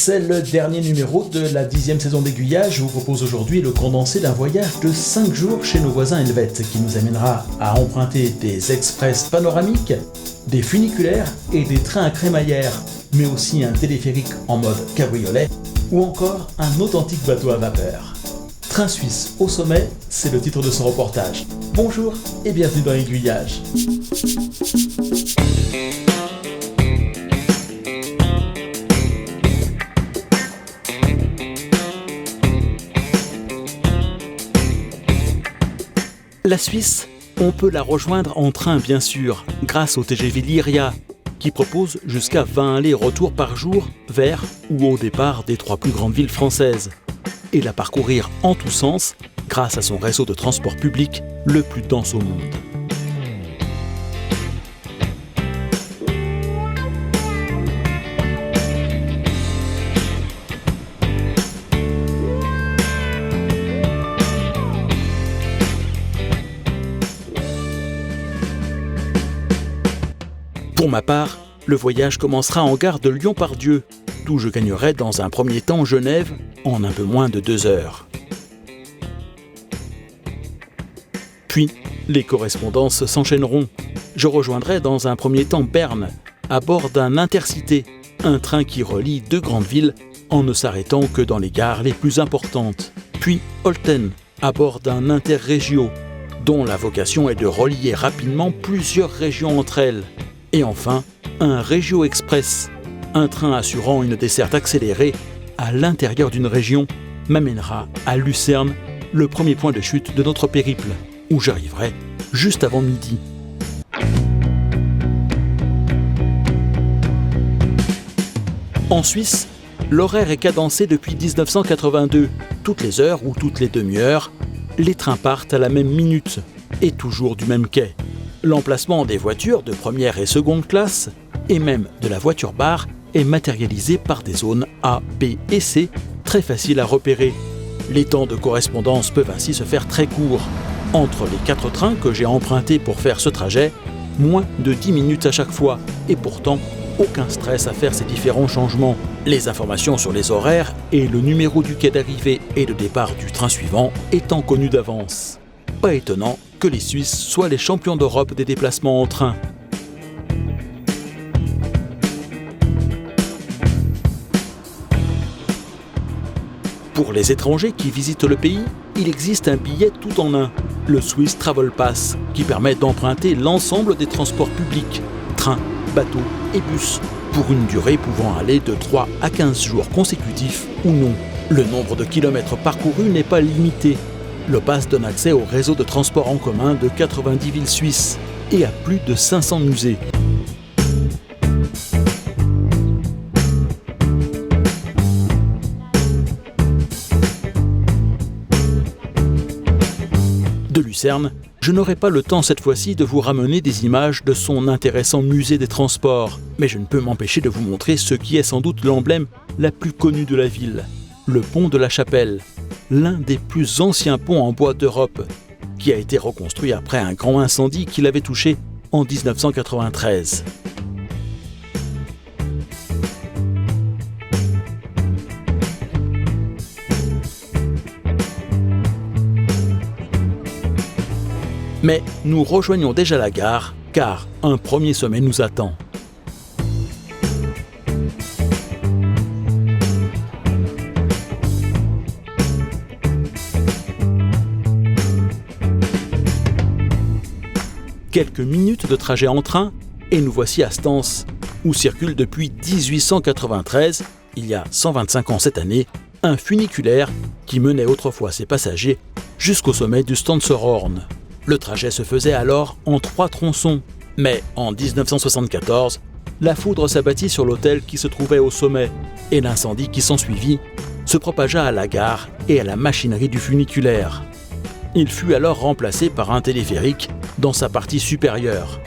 C'est le dernier numéro de la 10e saison d'Aiguillage. Je vous propose aujourd'hui le condensé d'un voyage de 5 jours chez nos voisins helvètes qui nous amènera à emprunter des express panoramiques, des funiculaires et des trains à crémaillère, mais aussi un téléphérique en mode cabriolet ou encore un authentique bateau à vapeur. Train suisse au sommet, c'est le titre de ce reportage. Bonjour et bienvenue dans Aiguillage. La Suisse, on peut la rejoindre en train bien sûr, grâce au TGV Lyria, qui propose jusqu'à 20 allers-retours par jour vers ou au départ des 3 plus grandes villes françaises, et la parcourir en tous sens grâce à son réseau de transport public le plus dense au monde. Pour ma part, le voyage commencera en gare de Lyon-Part-Dieu, d'où je gagnerai dans un premier temps Genève en un peu moins de 2 heures. Puis, les correspondances s'enchaîneront. Je rejoindrai dans un premier temps Berne, à bord d'un Intercité, un train qui relie 2 grandes villes en ne s'arrêtant que dans les gares les plus importantes. Puis Olten, à bord d'un Interregio, dont la vocation est de relier rapidement plusieurs régions entre elles. Et enfin, un Regio Express, un train assurant une desserte accélérée à l'intérieur d'une région, m'amènera à Lucerne, le premier point de chute de notre périple, où j'arriverai juste avant midi. En Suisse, l'horaire est cadencé depuis 1982. Toutes les heures ou toutes les demi-heures, les trains partent à la même minute et toujours du même quai. L'emplacement des voitures de première et seconde classe, et même de la voiture-bar, est matérialisé par des zones A, B et C, très faciles à repérer. Les temps de correspondance peuvent ainsi se faire très courts. Entre les 4 trains que j'ai empruntés pour faire ce trajet, moins de 10 minutes à chaque fois, et pourtant aucun stress à faire ces différents changements. Les informations sur les horaires et le numéro du quai d'arrivée et de départ du train suivant étant connus d'avance. Pas étonnant que les Suisses soient les champions d'Europe des déplacements en train. Pour les étrangers qui visitent le pays, il existe un billet tout en un, le Swiss Travel Pass, qui permet d'emprunter l'ensemble des transports publics, trains, bateaux et bus, pour une durée pouvant aller de 3 à 15 jours consécutifs ou non. Le nombre de kilomètres parcourus n'est pas limité. Le pass donne accès au réseau de transport en commun de 90 villes suisses et à plus de 500 musées. De Lucerne, je n'aurai pas le temps cette fois-ci de vous ramener des images de son intéressant musée des transports, mais je ne peux m'empêcher de vous montrer ce qui est sans doute l'emblème la plus connue de la ville, le pont de la Chapelle, l'un des plus anciens ponts en bois d'Europe, qui a été reconstruit après un grand incendie qui l'avait touché en 1993. Mais nous rejoignons déjà la gare, car un premier sommet nous attend. Quelques minutes de trajet en train, et nous voici à Stens, où circule depuis 1893, il y a 125 ans cette année, un funiculaire qui menait autrefois ses passagers jusqu'au sommet du Stanserhorn. Le trajet se faisait alors en 3 tronçons, mais en 1974, la foudre s'abattit sur l'hôtel qui se trouvait au sommet, et l'incendie qui s'ensuivit se propagea à la gare et à la machinerie du funiculaire. Il fut alors remplacé par un téléphérique dans sa partie supérieure.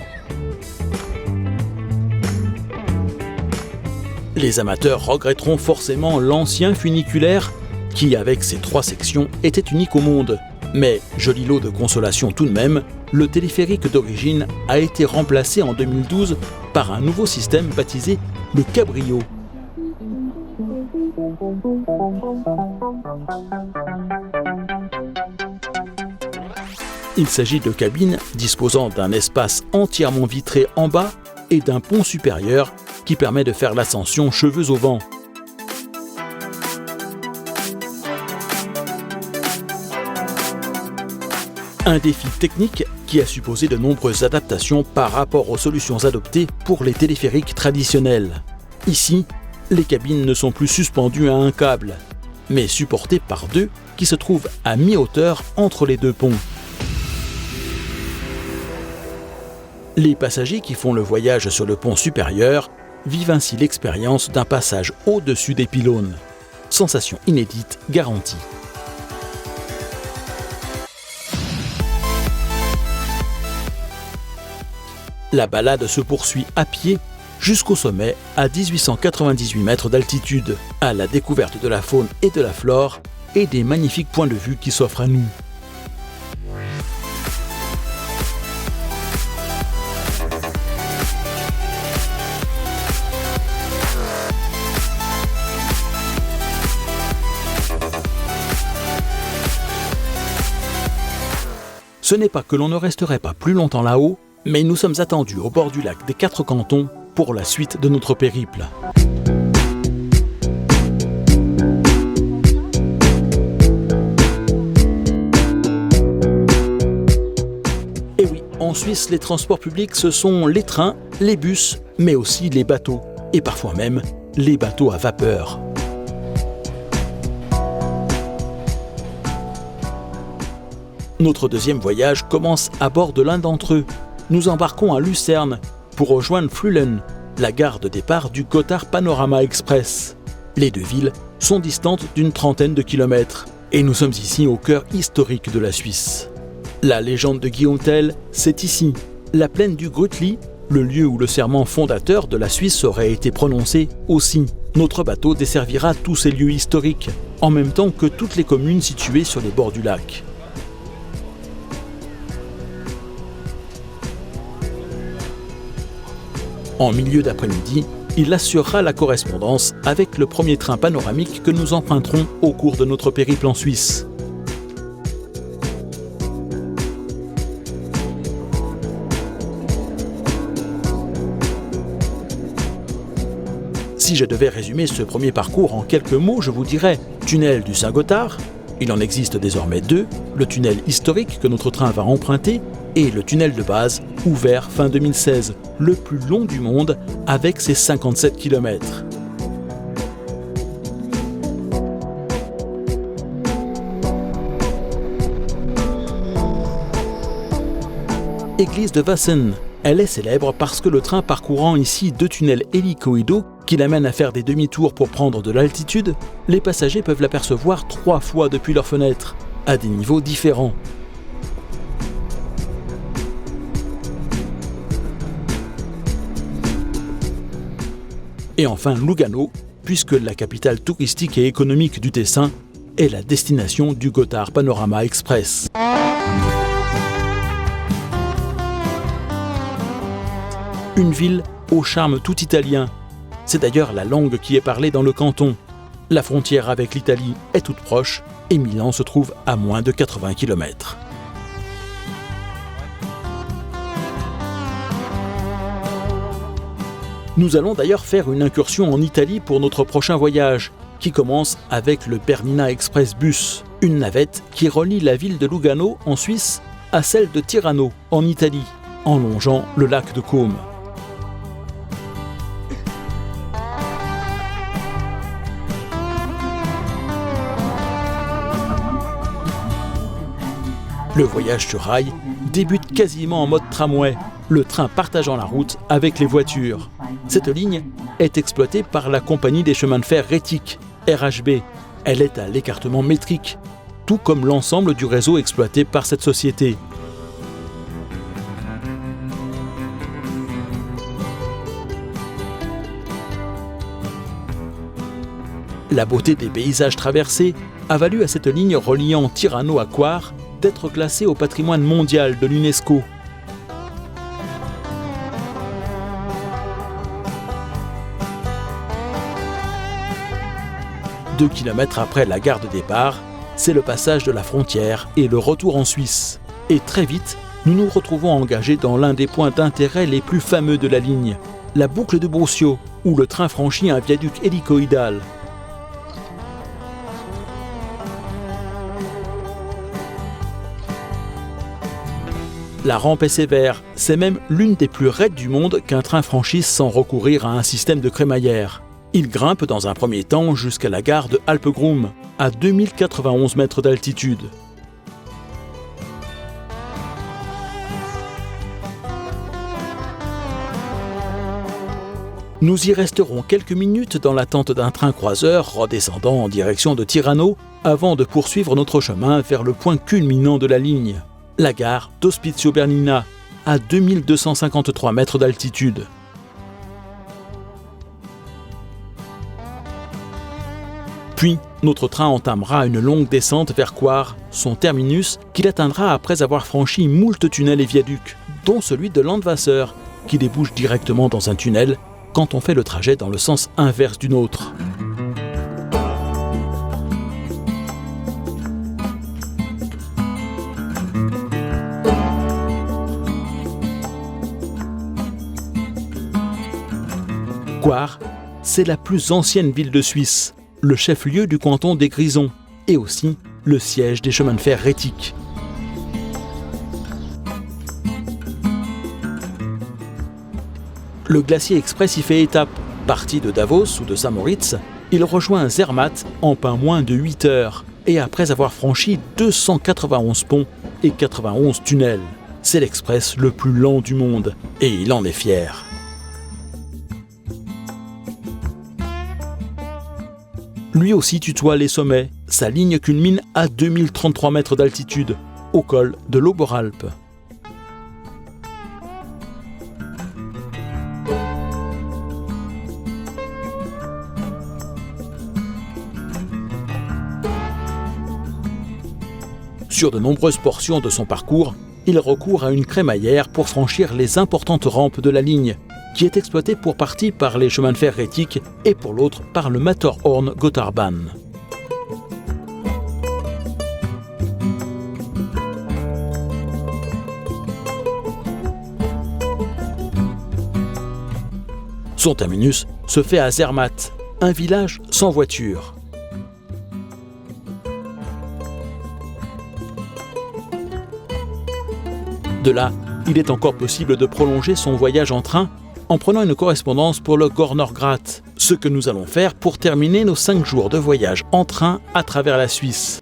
Les amateurs regretteront forcément l'ancien funiculaire qui, avec ses 3 sections, était unique au monde. Mais, joli lot de consolation tout de même, le téléphérique d'origine a été remplacé en 2012 par un nouveau système baptisé le Cabrio. Il s'agit de cabines disposant d'un espace entièrement vitré en bas et d'un pont supérieur qui permet de faire l'ascension cheveux au vent. Un défi technique qui a supposé de nombreuses adaptations par rapport aux solutions adoptées pour les téléphériques traditionnels. Ici, les cabines ne sont plus suspendues à un câble, mais supportées par deux qui se trouvent à mi-hauteur entre les deux ponts. Les passagers qui font le voyage sur le pont supérieur vivent ainsi l'expérience d'un passage au-dessus des pylônes. Sensation inédite garantie. La balade se poursuit à pied jusqu'au sommet à 1898 mètres d'altitude, à la découverte de la faune et de la flore et des magnifiques points de vue qui s'offrent à nous. Ce n'est pas que l'on ne resterait pas plus longtemps là-haut, mais nous sommes attendus au bord du lac des 4 cantons pour la suite de notre périple. Et oui, en Suisse, les transports publics, ce sont les trains, les bus, mais aussi les bateaux, et parfois même les bateaux à vapeur. Notre deuxième voyage commence à bord de l'un d'entre eux. Nous embarquons à Lucerne pour rejoindre Flüelen, la gare de départ du Gotthard Panorama Express. Les deux villes sont distantes d'une trentaine de kilomètres et nous sommes ici au cœur historique de la Suisse. La légende de Guillaume Tell, c'est ici, la plaine du Grütli, le lieu où le serment fondateur de la Suisse aurait été prononcé aussi. Notre bateau desservira tous ces lieux historiques, en même temps que toutes les communes situées sur les bords du lac. En milieu d'après-midi, il assurera la correspondance avec le premier train panoramique que nous emprunterons au cours de notre périple en Suisse. Si je devais résumer ce premier parcours en quelques mots, je vous dirais tunnel du Saint-Gothard, il en existe désormais deux, le tunnel historique que notre train va emprunter et le tunnel de base, ouvert fin 2016, le plus long du monde avec ses 57 km. Église de Wassen. Elle est célèbre parce que le train parcourant ici deux tunnels hélicoïdaux qui l'amènent à faire des demi-tours pour prendre de l'altitude, les passagers peuvent l'apercevoir 3 fois depuis leur fenêtre, à des niveaux différents. Et enfin Lugano, puisque la capitale touristique et économique du Tessin est la destination du Gotthard Panorama Express. Une ville au charme tout italien. C'est d'ailleurs la langue qui est parlée dans le canton. La frontière avec l'Italie est toute proche et Milan se trouve à moins de 80 km. Nous allons d'ailleurs faire une incursion en Italie pour notre prochain voyage, qui commence avec le Bernina Express Bus, une navette qui relie la ville de Lugano en Suisse à celle de Tirano en Italie, en longeant le lac de Côme. Le voyage sur rail débute quasiment en mode tramway, le train partageant la route avec les voitures. Cette ligne est exploitée par la compagnie des chemins de fer Rétic, RHB. Elle est à l'écartement métrique, tout comme l'ensemble du réseau exploité par cette société. La beauté des paysages traversés a valu à cette ligne reliant Tirano à Coire d'être classée au patrimoine mondial de l'UNESCO. 2 kilomètres après la gare de départ, c'est le passage de la frontière et le retour en Suisse. Et très vite, nous nous retrouvons engagés dans l'un des points d'intérêt les plus fameux de la ligne, la boucle de Beauciaux, où le train franchit un viaduc hélicoïdal. La rampe est sévère, c'est même l'une des plus raides du monde qu'un train franchisse sans recourir à un système de crémaillère. Il grimpe dans un premier temps jusqu'à la gare de Alpegrum, à 2091 mètres d'altitude. Nous y resterons quelques minutes dans l'attente d'un train croiseur redescendant en direction de Tirano avant de poursuivre notre chemin vers le point culminant de la ligne, la gare d'Ospizio Bernina, à 2253 mètres d'altitude. Puis, notre train entamera une longue descente vers Coire, son terminus, qu'il atteindra après avoir franchi moult tunnels et viaducs, dont celui de Landwasser, qui débouche directement dans un tunnel quand on fait le trajet dans le sens inverse du nôtre. Coire, c'est la plus ancienne ville de Suisse, le chef-lieu du canton des Grisons et aussi le siège des chemins de fer rétiques. Le glacier express y fait étape. Parti de Davos ou de Saint-Moritz, il rejoint Zermatt en pas moins de 8 heures et après avoir franchi 291 ponts et 91 tunnels. C'est l'express le plus lent du monde et il en est fier. Lui aussi tutoie les sommets. Sa ligne culmine à 2033 mètres d'altitude, au col de l'Oberalp. Sur de nombreuses portions de son parcours, il recourt à une crémaillère pour franchir les importantes rampes de la ligne, qui est exploitée pour partie par les chemins de fer rétiques et pour l'autre par le Matterhorn-Gotthardbahn. Son terminus se fait à Zermatt, un village sans voiture. De là, il est encore possible de prolonger son voyage en train en prenant une correspondance pour le Gornergrat, ce que nous allons faire pour terminer nos 5 jours de voyage en train à travers la Suisse.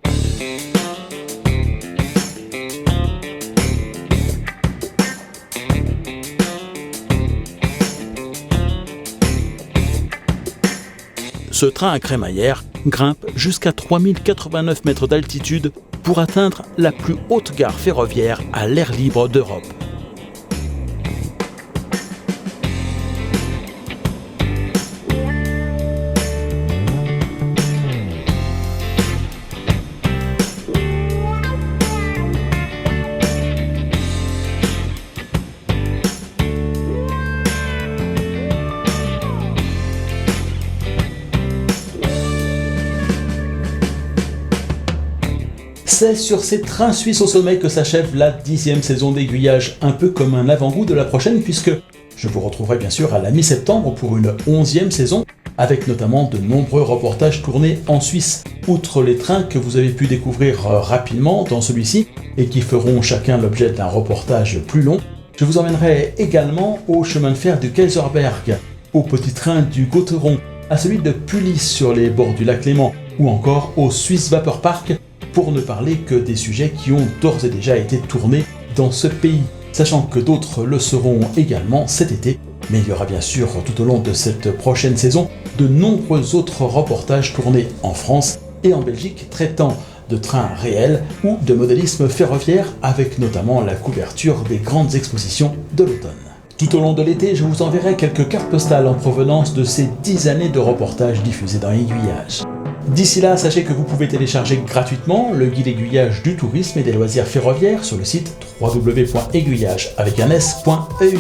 Ce train à crémaillère grimpe jusqu'à 3089 mètres d'altitude pour atteindre la plus haute gare ferroviaire à l'air libre d'Europe. C'est sur ces trains suisses au sommet que s'achève la 10e saison d'Aiguillage, un peu comme un avant-goût de la prochaine puisque je vous retrouverai bien sûr à la mi-septembre pour une 11e saison, avec notamment de nombreux reportages tournés en Suisse, outre les trains que vous avez pu découvrir rapidement dans celui-ci et qui feront chacun l'objet d'un reportage plus long. Je vous emmènerai également au chemin de fer du Kaiserberg, au petit train du Gotteron, à celui de Pulis sur les bords du lac Léman, ou encore au Swiss Vapor Park, pour ne parler que des sujets qui ont d'ores et déjà été tournés dans ce pays, sachant que d'autres le seront également cet été, mais il y aura bien sûr tout au long de cette prochaine saison de nombreux autres reportages tournés en France et en Belgique traitant de trains réels ou de modélisme ferroviaire, avec notamment la couverture des grandes expositions de l'automne. Tout au long de l'été, je vous enverrai quelques cartes postales en provenance de ces 10 années de reportages diffusés dans Aiguillage. D'ici là, sachez que vous pouvez télécharger gratuitement le guide aiguillage du tourisme et des loisirs ferroviaires sur le site www.aiguillage.eu.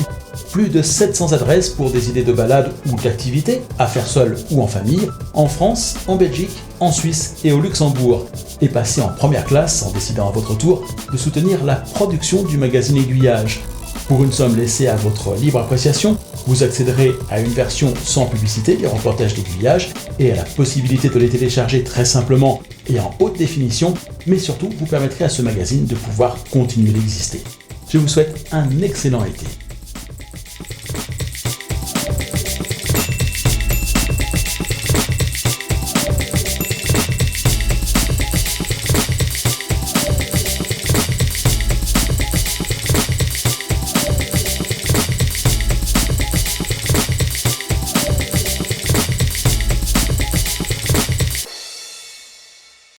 Plus de 700 adresses pour des idées de balade ou d'activités, à faire seul ou en famille, en France, en Belgique, en Suisse et au Luxembourg. Et passez en première classe en décidant à votre tour de soutenir la production du magazine Aiguillage. Pour une somme laissée à votre libre appréciation, vous accéderez à une version sans publicité des reportages d'Aiguillage et à la possibilité de les télécharger très simplement et en haute définition, mais surtout vous permettrez à ce magazine de pouvoir continuer d'exister. Je vous souhaite un excellent été.